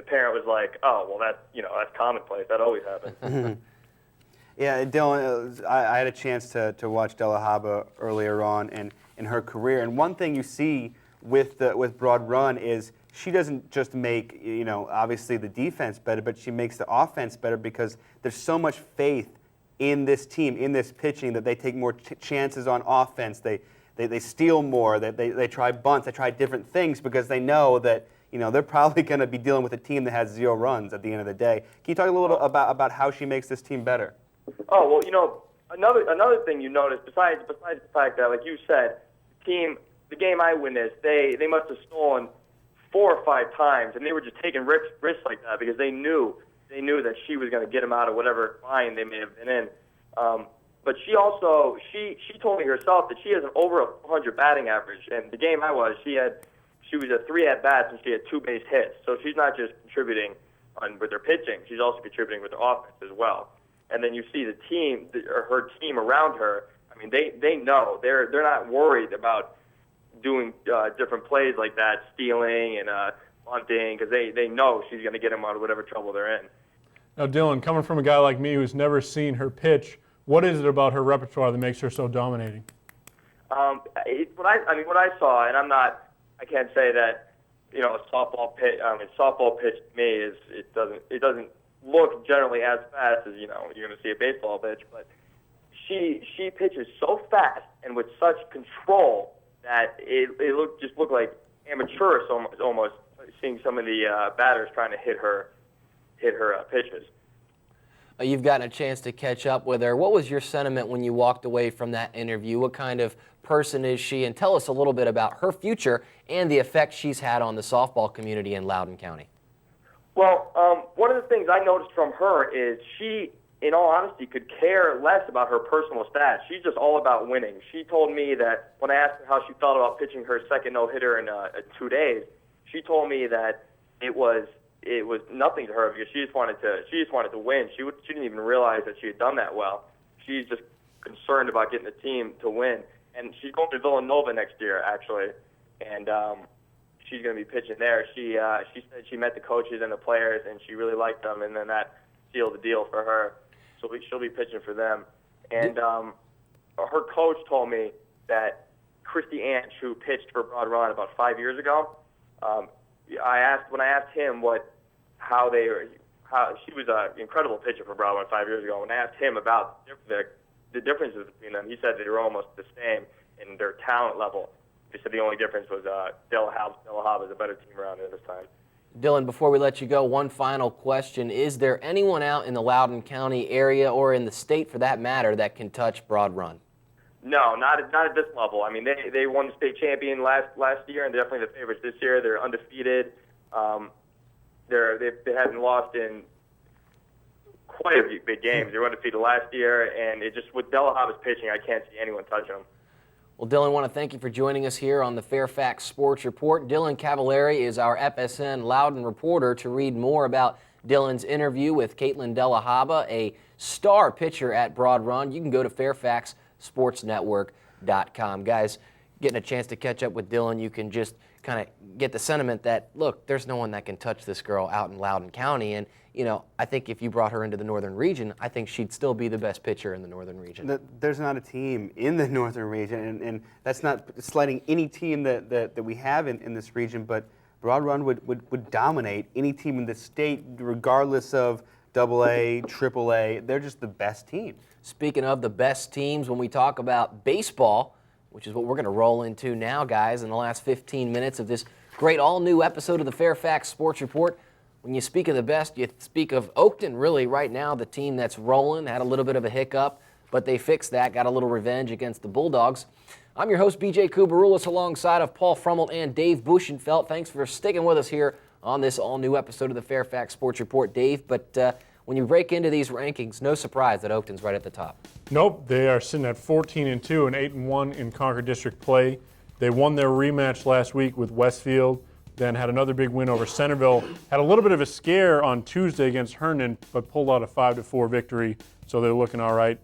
parent was like, "Oh, well, that's commonplace. That always happens." Yeah, Dylan, I had a chance to watch Delahaba earlier on in her career, and one thing you see with Broad Run is she doesn't just make, obviously the defense better, but she makes the offense better because there's so much faith in this team, in this pitching, that they take more chances on offense. They steal more. They try bunts. They try different things because they know that they're probably going to be dealing with a team that has 0 runs at the end of the day. Can you talk a little about how she makes this team better? Oh, well, another thing you notice, besides the fact that, like you said, the game I witnessed, they must have stolen 4 or 5 times, and they were just taking risks like that because they knew that she was going to get them out of whatever bind they may have been in. But she also she told me herself that she has an over 100 batting average, and the game I was, she was at 3 at bats and she had 2 base hits. So she's not just contributing with her pitching; she's also contributing with her offense as well. And then you see the team, her team around her. I mean, they know they're not worried about doing different plays like that, stealing and bunting, because they know she's going to get them out of whatever trouble they're in. Now, Dylan, coming from a guy like me who's never seen her pitch, what is it about her repertoire that makes her so dominating? What I saw, and I can't say that a softball pitch. Softball pitch to me it doesn't look generally as fast as you're going to see a baseball pitch, but she pitches so fast and with such control that it looked like amateurish almost seeing some of the batters trying to hit her pitches. You've gotten a chance to catch up with her. What was your sentiment when you walked away from that interview? What kind of person is she? And tell us a little bit about her future and the effect she's had on the softball community in Loudoun County. Well, one of the things I noticed from her is she, in all honesty, could care less about her personal stats. She's just all about winning. She told me that when I asked her how she felt about pitching her second no-hitter in 2 days, she told me that it was nothing to her because she just wanted to win. She didn't even realize that she had done that well. She's just concerned about getting the team to win. And she's going to Villanova next year, actually, and she's going to be pitching there. She said she met the coaches and the players, and she really liked them, and then that sealed the deal for her. So she'll be pitching for them. And her coach told me that Christy Anch, who pitched for Broad Run about 5 years ago, when I asked him how she was an incredible pitcher for Broad Run 5 years ago. When I asked him about the differences between them, he said they were almost the same in their talent level. He said the only difference was Delahab is a better team around there this time. Dylan, before we let you go, one final question. Is there anyone out in the Loudoun County area or in the state, for that matter, that can touch Broad Run? No, not at this level. I mean, they won the state champion last year, and they're definitely the favorites this year. They're undefeated. They haven't lost in quite a few big games. They were undefeated last year, and it just with Delahaba's pitching, I can't see anyone touching them. Well, Dylan, I want to thank you for joining us here on the Fairfax Sports Report. Dylan Cavallari is our FSN Loudoun reporter. To read more about Dylan's interview with Caitlin Delahaba, a star pitcher at Broad Run, you can go to fairfaxsportsnetwork.com. Guys, getting a chance to catch up with Dylan, you can just kind of get the sentiment that, look, there's no one that can touch this girl out in Loudoun County. And, I think if you brought her into the Northern region, I think she'd still be the best pitcher in the Northern region. There's not a team in the Northern region, and that's not slighting any team that we have in this region, but Broad Run would dominate any team in the state, regardless of AA, AAA. They're just the best team. Speaking of the best teams, when we talk about baseball, which is what we're going to roll into now, guys, in the last 15 minutes of this great all-new episode of the Fairfax Sports Report. When you speak of the best, you speak of Oakton, really, right now, the team that's rolling, had a little bit of a hiccup, but they fixed that, got a little revenge against the Bulldogs. I'm your host, BJ Kubarulis, alongside of Paul Frummelt and Dave Bushenfeld. Thanks for sticking with us here on this all-new episode of the Fairfax Sports Report, Dave. But when you break into these rankings, no surprise that Oakton's right at the top. Nope, they are sitting at 14-2 and 8-1 in Concord District play. They won their rematch last week with Westfield, then had another big win over Centerville. Had a little bit of a scare on Tuesday against Herndon, but pulled out a 5-4 victory, so they're looking all right.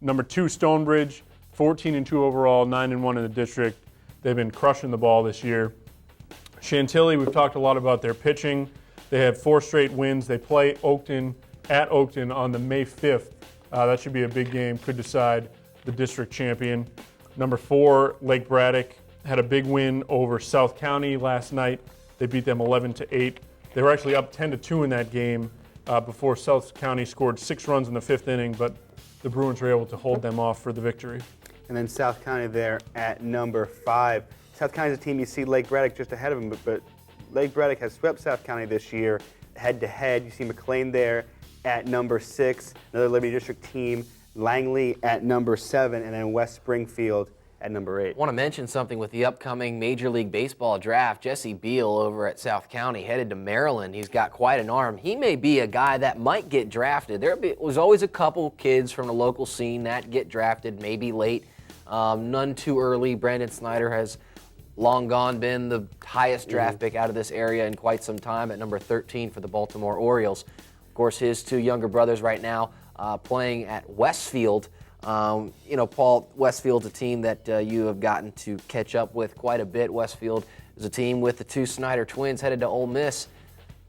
Number 2, Stonebridge, 14-2 overall, 9-1 in the district. They've been crushing the ball this year. Chantilly, we've talked a lot about their pitching. They have 4 straight wins. They play Oakton at Oakton on the May 5th. That should be a big game, could decide the district champion. Number 4, Lake Braddock, had a big win over South County last night. They beat them 11-8. They were actually up 10-2 in that game before South County scored 6 runs in the 5th inning, but the Bruins were able to hold them off for the victory. And then South County there at number 5. South County's a team, you see Lake Braddock just ahead of them, but Lake Braddock has swept South County this year head-to-head. You see McLean there at number 6, another Liberty District team, Langley at number 7, and then West Springfield at number 8. I want to mention something with the upcoming Major League Baseball draft. Jesse Beal over at South County headed to Maryland. He's got quite an arm. He may be a guy that might get drafted. There was always a couple kids from the local scene that get drafted, maybe late, none too early. Brandon Snyder has long gone been the highest draft pick out of this area in quite some time at number 13 for the Baltimore Orioles. Of course, his 2 younger brothers right now playing at Westfield. Paul, Westfield's a team that you have gotten to catch up with quite a bit. Westfield is a team with the 2 Snyder twins headed to Ole Miss,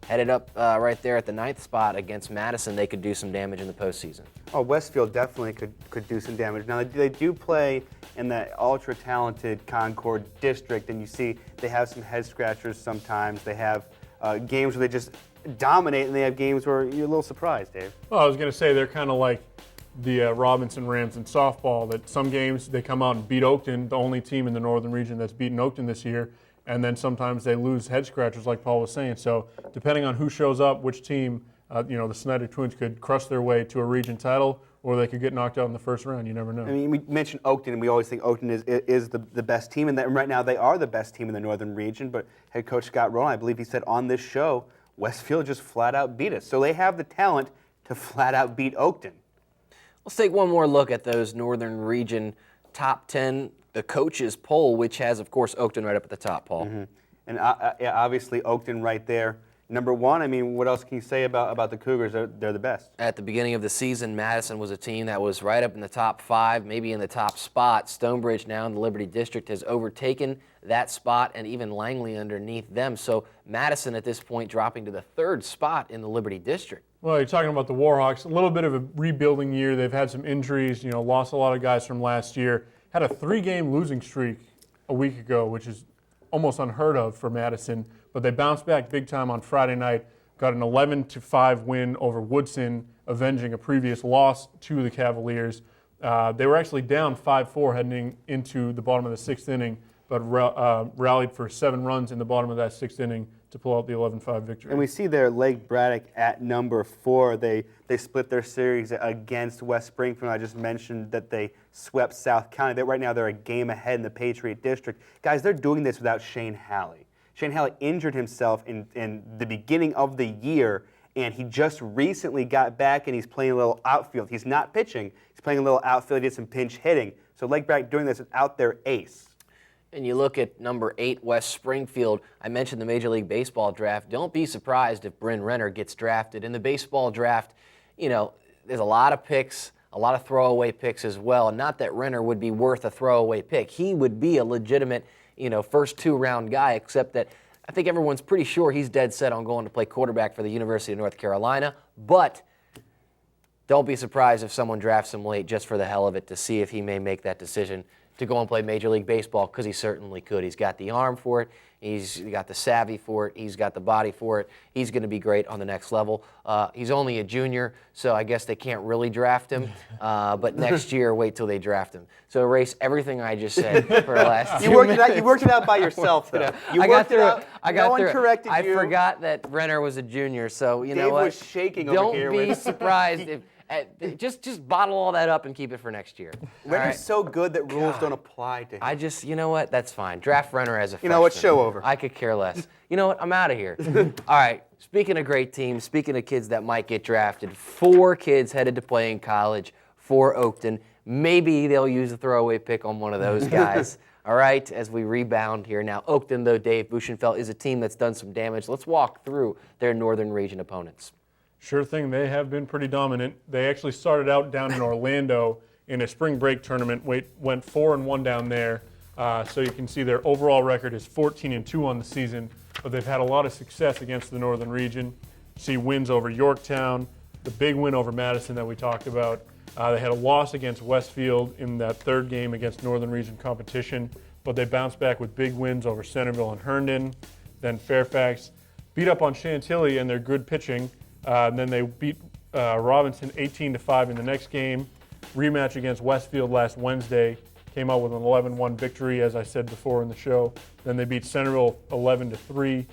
headed up right there at the 9th spot against Madison. They could do some damage in the postseason. Oh, Westfield definitely could do some damage. Now, they do play in that ultra-talented Concord district, and you see they have some head-scratchers sometimes. They have games where they just dominate, and they have games where you're a little surprised, Dave. Well, I was going to say they're kind of like the Robinson Rams in softball, that some games they come out and beat Oakton, the only team in the northern region that's beaten Oakton this year, and then sometimes they lose head scratchers like Paul was saying. So depending on who shows up, which team, the Snyder Twins could crush their way to a region title, or they could get knocked out in the first round. You never know. I mean, we mentioned Oakton, and we always think Oakton is the best team, and right now they are the best team in the northern region, but head coach Scott Rowland, I believe he said on this show, Westfield just flat out beat us. So they have the talent to flat out beat Oakton. Let's take one more look at those Northern Region top 10, the coaches poll, which has, of course, Oakton right up at the top, Paul. Mm-hmm. And obviously Oakton right there. Number 1, I mean, what else can you say about the Cougars? They're the best. At the beginning of the season, Madison was a team that was right up in the top 5, maybe in the top spot. Stonebridge now in the Liberty District has overtaken that spot, and even Langley underneath them. So Madison at this point dropping to the 3rd spot in the Liberty District. Well, you're talking about the Warhawks, a little bit of a rebuilding year. They've had some injuries, lost a lot of guys from last year. Had a 3-game losing streak a week ago, which is almost unheard of for Madison. But they bounced back big time on Friday night, got an 11-5 win over Woodson, avenging a previous loss to the Cavaliers. They were actually down 5-4 heading into the bottom of the 6th inning, but rallied for 7 runs in the bottom of that 6th inning to pull out the 11-5 victory. And we see there Lake Braddock at number 4. They split their series against West Springfield. I just mentioned that they swept South County. Right now they're a game ahead in the Patriot District. Guys, they're doing this without Shane Halley. Shane Halley injured himself in the beginning of the year, and he just recently got back, and he's playing a little outfield. He's not pitching. He's playing a little outfield. He did some pinch hitting. So Lake Braddock doing this without their ace. And you look at number 8, West Springfield. I mentioned the Major League Baseball draft. Don't be surprised if Bryn Renner gets drafted. In the baseball draft, there's a lot of picks, a lot of throwaway picks as well. Not that Renner would be worth a throwaway pick. He would be a legitimate, first 2-round guy, except that I think everyone's pretty sure he's dead set on going to play quarterback for the University of North Carolina. But don't be surprised if someone drafts him late just for the hell of it to see if he may make that decision to go and play Major League Baseball, because he certainly could. He's got the arm for it. He's got the savvy for it. He's got the body for it. He's going to be great on the next level. He's only a junior, so I guess they can't really draft him. But next year, wait till they draft him. So erase everything I just said for the last 2 minutes. You worked it out by yourself, though. I got through it. No one corrected you. I forgot that Renner was a junior, so you know Dave what? was shaking over here. Don't be surprised if. Just bottle all that up and keep it for next year. Renner's so good that rules don't apply to him. You know what? That's fine. Draft Renner as a freshman. You know what? Show over. I could care less. You know what? I'm out of here. All right. Speaking of great teams, speaking of kids that might get drafted, 4 kids headed to play in college for Oakton. Maybe they'll use a throwaway pick on one of those guys. All right, as we rebound here. Now, Oakton, though, Dave Buchenfeld, is a team that's done some damage. Let's walk through their Northern Region opponents. Sure thing. They have been pretty dominant. They actually started out down in Orlando in a spring break tournament, went 4-1 down there. So you can see their overall record is 14-2 on the season, but they've had a lot of success against the Northern Region. See wins over Yorktown, the big win over Madison that we talked about. They had a loss against Westfield in that 3rd game against Northern Region competition. but they bounced back with big wins over Centerville and Herndon. Then Fairfax beat up on Chantilly and their good pitching. And then they beat Robinson 18-5 in the next game. Rematch against Westfield last Wednesday. Came out with an 11-1 victory, as I said before in the show. Then they beat Centerville 11-3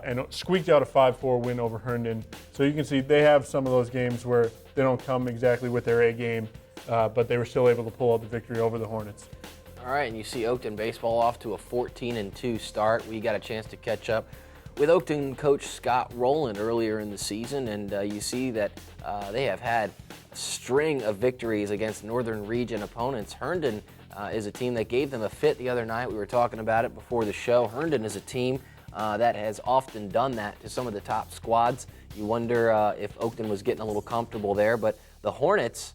and squeaked out a 5-4 win over Herndon. So you can see they have some of those games where they don't come exactly with their A game, but they were still able to pull out the victory over the Hornets. All right, and you see Oakton baseball off to a 14-2 start. We got a chance to catch up with Oakton coach Scott Rowland earlier in the season, and you see that they have had a string of victories against Northern Region opponents. Herndon is a team that gave them a fit the other night. We were talking about it before the show. Herndon is a team that has often done that to some of the top squads. You wonder if Oakton was getting a little comfortable there, but the Hornets,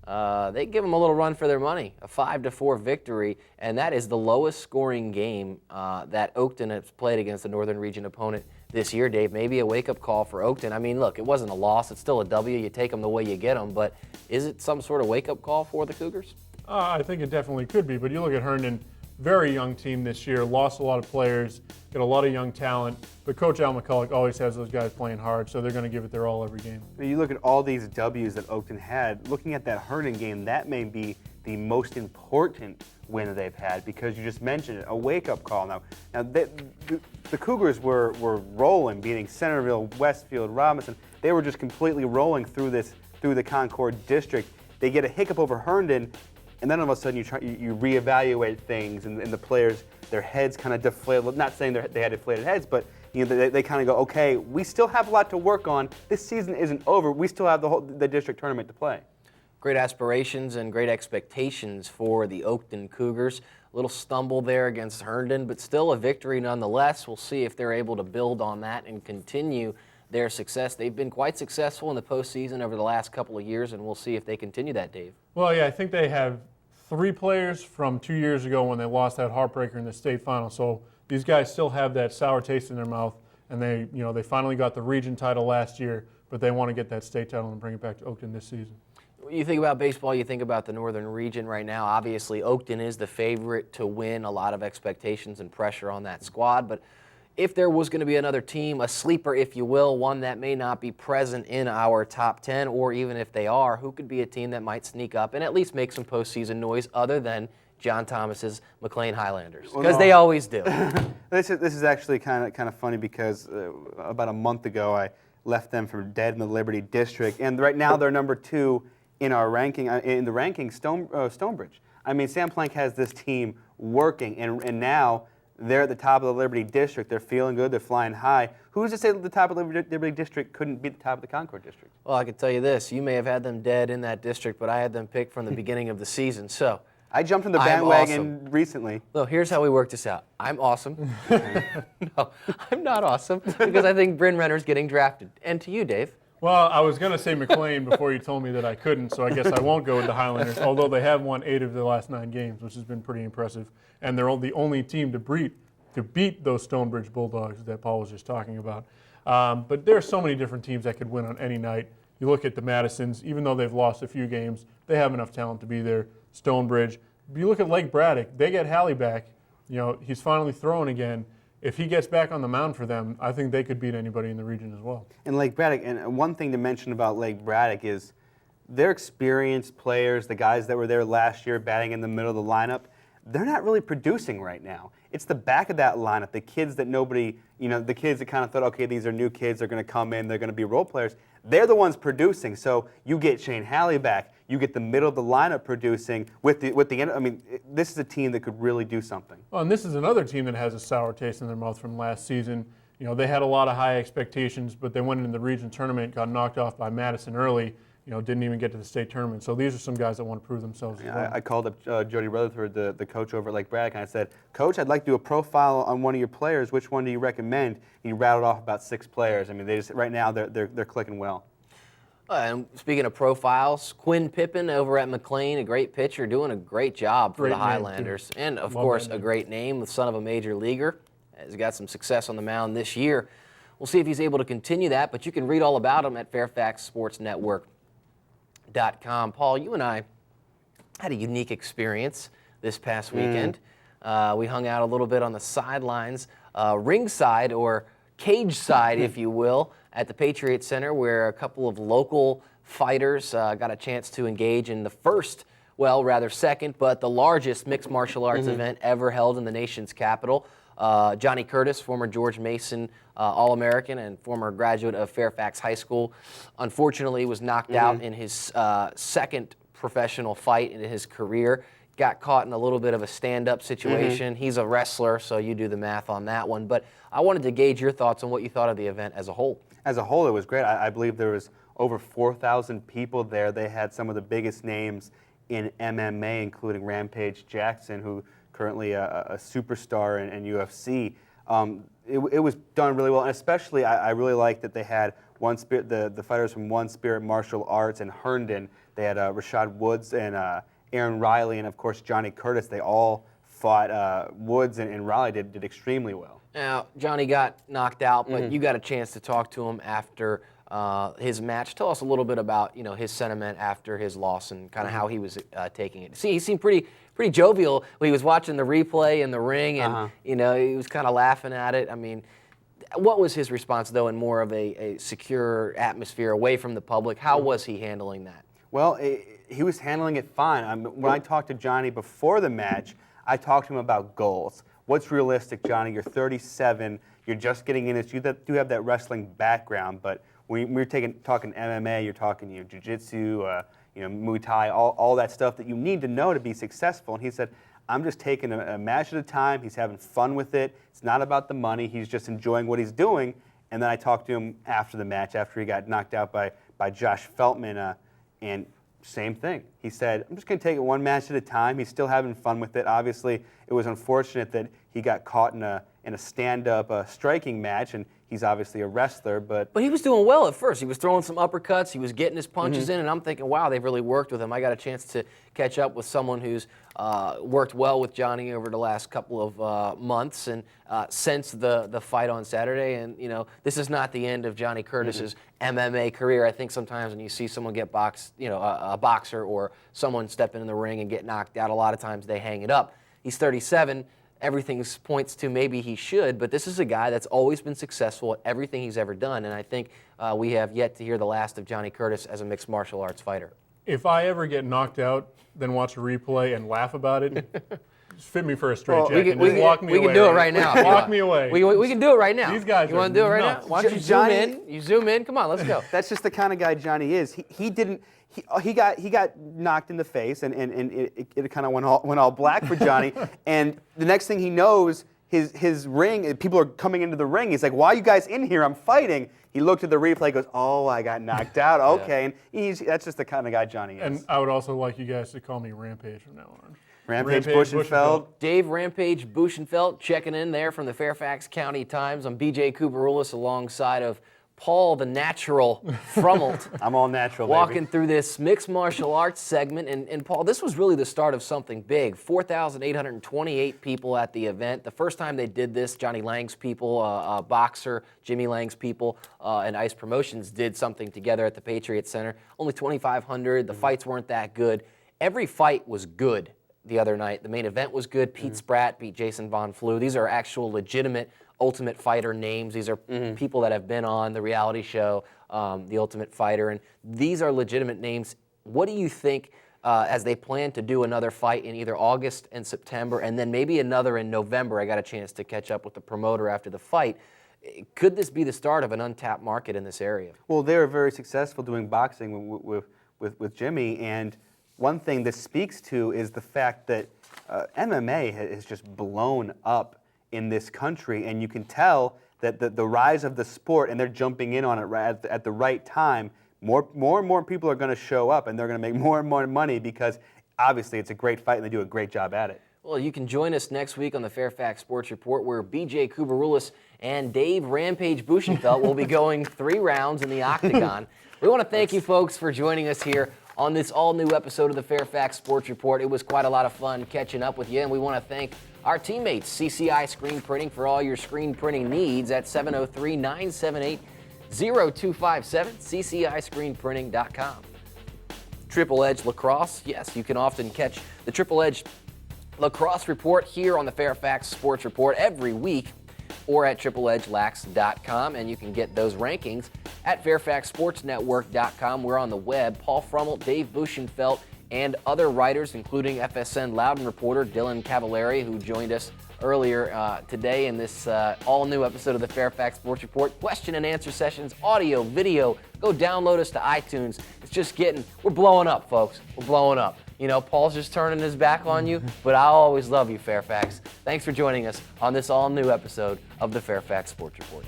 they give them a little run for their money, a 5-4 victory, and that is the lowest scoring game that Oakton has played against a Northern Region opponent this year, Dave. Maybe a wake-up call for Oakton. I mean, look, it wasn't a loss. It's still a W. You take them the way you get them, but is it some sort of wake-up call for the Cougars? I think it definitely could be, but you look at Herndon, very young team this year, lost a lot of players, got a lot of young talent, but Coach Al McCulloch always has those guys playing hard, so they're going to give it their all every game. You look at all these W's that Oakton had, looking at that Herndon game, that may be the most important win they've had, because you just mentioned it, a wake-up call. Now the Cougars were rolling, beating Centerville, Westfield, Robinson. They were just completely rolling through the Concord district. They get a hiccup over Herndon, and then all of a sudden you reevaluate things, and the players, their heads kind of deflate. Not saying they had deflated heads, but they kind of go, okay, we still have a lot to work on. This season isn't over. We still have the district tournament to play. Great aspirations and great expectations for the Oakton Cougars. A little stumble there against Herndon, but still a victory nonetheless. We'll see if they're able to build on that and continue their success. They've been quite successful in the postseason over the last couple of years, and we'll see if they continue that, Dave. Well, yeah, I think they have 3 players from 2 years ago when they lost that heartbreaker in the state final. So these guys still have that sour taste in their mouth, and they finally got the region title last year, but they want to get that state title and bring it back to Oakton this season. You think about baseball, you think about the Northern Region right now. Obviously, Oakton is the favorite to win. A lot of expectations and pressure on that squad, but if there was going to be another team, a sleeper, if you will, one that may not be present in our top 10, or even if they are, who could be a team that might sneak up and at least make some postseason noise other than John Thomas's McLean Highlanders? Because they always do. This is actually kind of funny, because about a month ago I left them for dead in the Liberty District, and right now they're number 2 in our ranking, Stonebridge. I mean, Sam Plank has this team working, and now they're at the top of the Liberty District. They're feeling good. They're flying high. Who's to say that the top of the Liberty District couldn't beat the top of the Concord District? Well, I can tell you this. You may have had them dead in that district, but I had them picked from the beginning of the season. So I jumped on the bandwagon recently. Well, here's how we work this out. I'm awesome. No, I'm not awesome, because I think Bryn Renner's getting drafted. And to you, Dave. Well, I was going to say McLean before you told me that I couldn't, so I guess I won't go with the Highlanders, although they have won 8 of the last 9 games, which has been pretty impressive. And they're the only team to beat those Stonebridge Bulldogs that Paul was just talking about. But there are so many different teams that could win on any night. You look at the Madisons, even though they've lost a few games, they have enough talent to be there. Stonebridge. You look at Lake Braddock, they get Hallie back. He's finally throwing again. If he gets back on the mound for them, I think they could beat anybody in the region as well. And Lake Braddock, and one thing to mention about Lake Braddock is their experienced players, the guys that were there last year batting in the middle of the lineup, they're not really producing right now. It's the back of that lineup, the kids that the kids that kind of thought, okay, these are new kids, they're going to come in, they're going to be role players. They're the ones producing. So you get Shane Hallie back, you get the middle of the lineup producing with the end. I mean, this is a team that could really do something. Well, and this is another team that has a sour taste in their mouth from last season. They had a lot of high expectations, but they went into the region tournament, got knocked off by Madison early. Didn't even get to the state tournament. So these are some guys that want to prove themselves as well. I called up Jody Rutherford, the coach over at Lake Braddock, and I said, Coach, I'd like to do a profile on one of your players. Which one do you recommend? And he rattled off about 6 players. I mean, right now they're clicking well. And speaking of profiles, Quinn Pippin over at McLean, a great pitcher, doing a great job for the Highlanders. And, of course, a great name, the son of a major leaguer. Has got some success on the mound this year. We'll see if he's able to continue that, but you can read all about him at FairfaxSportsNetwork.com. Paul, you and I had a unique experience this past weekend. We hung out a little bit on the sidelines, ringside or cage side, if you will, at the Patriot Center, where a couple of local fighters got a chance to engage in the second, but the largest mixed martial arts event ever held in the nation's capital. Johnny Curtis, former George Mason All-American and former graduate of Fairfax High School, unfortunately was knocked out in his second professional fight in his career. Got caught in a little bit of a stand-up situation. He's a wrestler, so you do the math on that one. But I wanted to gauge your thoughts on what you thought of the event as a whole. As a whole, it was great. I believe there was over 4,000 people there. They had some of the biggest names in MMA, including Rampage Jackson, who currently a superstar in UFC. It was done really well, and especially I really liked that they had the fighters from One Spirit Martial Arts and Herndon. They had Rashad Woods and Aaron Riley, and of course Johnny Curtis. They all fought. Woods and Riley did extremely well. Now, Johnny got knocked out, but you got a chance to talk to him after his match. Tell us a little bit about his sentiment after his loss and kind of how he was taking it. See, he seemed pretty jovial when he was watching the replay in the ring, and he was kind of laughing at it. I mean, what was his response though, in more of a secure atmosphere away from the public? How was he handling that? Well, he was handling it fine. When I talked to Johnny before the match, I talked to him about goals. What's realistic, Johnny? You're 37. You're just getting in this. You do have that wrestling background, but when we're talking MMA, you're talking jiu-jitsu, Muay Thai, all that stuff that you need to know to be successful. And he said, I'm just taking a match at a time. He's having fun with it. It's not about the money. He's just enjoying what he's doing. And then I talked to him after the match, after he got knocked out by Josh Feltman, and same thing. He said, I'm just going to take it one match at a time. He's still having fun with it. Obviously, it was unfortunate that he got caught in a stand-up striking match, and he's obviously a wrestler. But he was doing well at first. He was throwing some uppercuts. He was getting his punches in, and I'm thinking, wow, they've really worked with him. I got a chance to catch up with someone who's worked well with Johnny over the last couple of months, and since the fight on Saturday. And this is not the end of Johnny Curtis's MMA career. I think sometimes when you see someone get boxed, a boxer or someone step in the ring and get knocked out, a lot of times they hang it up. He's 37. Everything points to maybe he should, but this is a guy that's always been successful at everything he's ever done, and I think we have yet to hear the last of Johnny Curtis as a mixed martial arts fighter. If I ever get knocked out, then watch a replay and laugh about it, just fit me for a straight jacket. We can do it right now. Walk me away. We can do it right now. These guys you want to do it right nuts. now? Why don't you zoom in? You zoom in. Come on, let's go. That's just the kind of guy Johnny is. He got knocked in the face, and it kind of went all black for Johnny. And the next thing he knows, his ring, people are coming into the ring. He's like, "Why are you guys in here? I'm fighting." He looked at the replay, goes, "Oh, I got knocked out. Okay." And that's just the kind of guy Johnny is. And I would also like you guys to call me Rampage from now on. Rampage Buschenfeld. Dave Rampage Buschenfeld checking in there from the Fairfax County Times. I'm BJ Kubaroulis alongside of Paul the Natural Frummelt. I'm all natural, walking baby. through this mixed martial arts segment. And Paul, this was really the start of something big. 4,828 people at the event. The first time they did this, Johnny Lang's people, a boxer, Jimmy Lang's people, and Ice Promotions did something together at the Patriot Center. Only 2,500. The fights weren't that good. Every fight was good the other night. The main event was good. Pete Spratt beat Jason Von Flue. These are actual legitimate Ultimate Fighter names. These are people that have been on the reality show, The Ultimate Fighter, and these are legitimate names. What do you think as they plan to do another fight in either August and September, and then maybe another in November? I got a chance to catch up with the promoter after the fight. Could this be the start of an untapped market in this area? Well, they were very successful doing boxing with Jimmy, and one thing this speaks to is the fact that MMA has just blown up in this country, and you can tell that the rise of the sport, and they're jumping in on it at the right time. More and more people are going to show up, and they're going to make more and more money because obviously it's a great fight, and they do a great job at it. Well, you can join us next week on the Fairfax Sports Report, where BJ Kubaroulis and Dave Rampage Buschenfeld will be going 3 rounds in the octagon. We want to thank you folks for joining us here on this all-new episode of the Fairfax Sports Report. It was quite a lot of fun catching up with you, and we want to thank our teammates, CCI Screen Printing, for all your screen printing needs at 703-978-0257, cciscreenprinting.com. Triple Edge Lacrosse, yes, you can often catch the Triple Edge Lacrosse Report here on the Fairfax Sports Report every week, or at tripleedgelax.com, and you can get those rankings at fairfaxsportsnetwork.com. We're on the web. Paul Frummel, Dave Buchenfeld, and other writers, including FSN Loudon reporter Dylan Cavallari, who joined us earlier today in this all-new episode of the Fairfax Sports Report. Question and answer sessions, audio, video. Go download us to iTunes. It's just we're blowing up, folks. We're blowing up. You know, Paul's just turning his back on you, but I'll always love you, Fairfax. Thanks for joining us on this all-new episode of the Fairfax Sports Report.